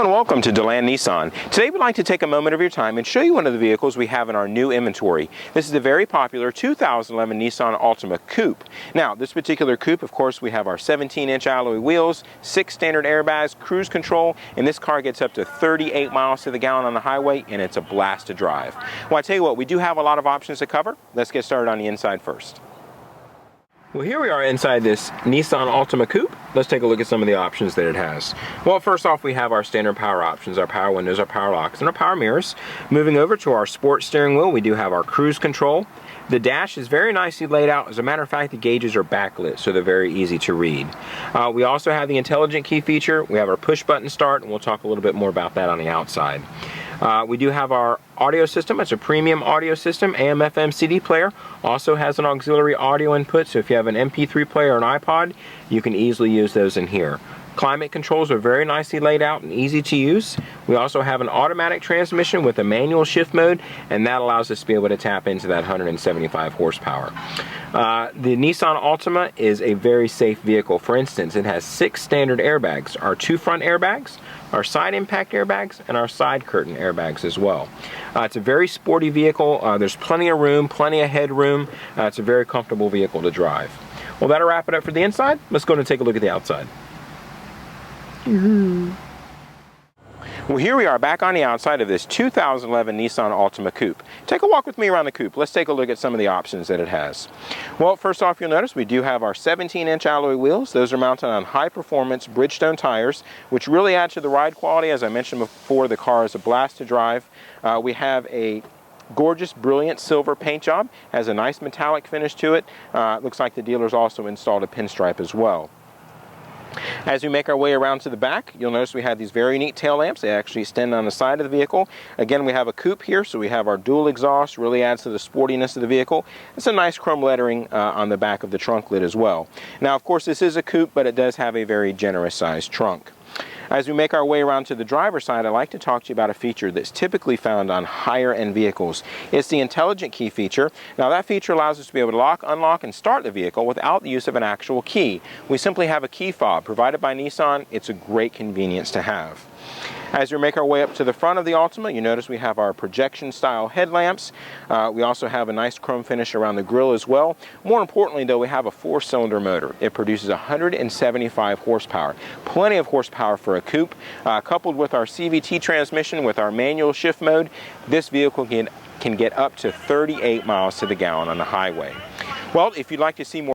Hello and welcome to DeLand Nissan. Today we'd like to take a moment of your time and show you one of the vehicles we have in our new inventory. This is the very popular 2011 Nissan Altima Coupe. Now, this particular coupe, of course, we have our 17-inch alloy wheels, 6 standard airbags, cruise control, and this car gets up to 38 miles to the gallon on the highway, and it's a blast to drive. Well, I tell you what, we do have a lot of options to cover. Let's get started on the inside first. Well, here we are inside this Nissan Altima Coupe. Let's take a look at some of the options that it has. Well, first off, we have our standard power options, our power windows, our power locks, and our power mirrors. Moving over to our sports steering wheel, we do have our cruise control. The dash is very nicely laid out. As a matter of fact, the gauges are backlit, so they're very easy to read. We also have the intelligent key feature. We have our push button start, and we'll talk a little bit more about that on the outside. We do have our audio system. It's a premium audio system, AM, FM, CD player. Also has an auxiliary audio input, so if you have an MP3 player or an iPod, you can easily use those in here. Climate controls are very nicely laid out and easy to use. We also have an automatic transmission with a manual shift mode, and that allows us to be able to tap into that 175 horsepower. The Nissan Altima is a very safe vehicle. For instance, it has 6 standard airbags, our 2 front airbags, our side impact airbags, and our side curtain airbags as well. It's a very sporty vehicle. There's plenty of room, plenty of headroom. It's a very comfortable vehicle to drive. Well, that'll wrap it up for the inside. Let's go and take a look at the outside. Well, here we are back on the outside of this 2011 Nissan Altima Coupe. Take a walk with me around the coupe. Let's take a look at some of the options that it has. Well, first off, you'll notice we do have our 17-inch alloy wheels. Those are mounted on high-performance Bridgestone tires, which really add to the ride quality. As I mentioned before, the car is a blast to drive. We have a gorgeous, brilliant silver paint job. Has a nice metallic finish to it. Looks like the dealer's also installed a pinstripe as well. As we make our way around to the back, you'll notice we have these very neat tail lamps. They actually extend on the side of the vehicle. Again, we have a coupe here, so we have our dual exhaust, really adds to the sportiness of the vehicle. It's a nice chrome lettering on the back of the trunk lid as well. Now, of course, this is a coupe, but it does have a very generous sized trunk. As we make our way around to the driver's side, I'd like to talk to you about a feature that's typically found on higher-end vehicles. It's the intelligent key feature. Now, that feature allows us to be able to lock, unlock, and start the vehicle without the use of an actual key. We simply have a key fob provided by Nissan. It's a great convenience to have. As we make our way up to the front of the Altima, you notice we have our projection-style headlamps. We also have a nice chrome finish around the grille as well. More importantly, though, we have a 4-cylinder motor. It produces 175 horsepower. Plenty of horsepower for a coupe. Coupled with our CVT transmission with our manual shift mode, this vehicle can get up to 38 miles to the gallon on the highway. Well, if you'd like to see more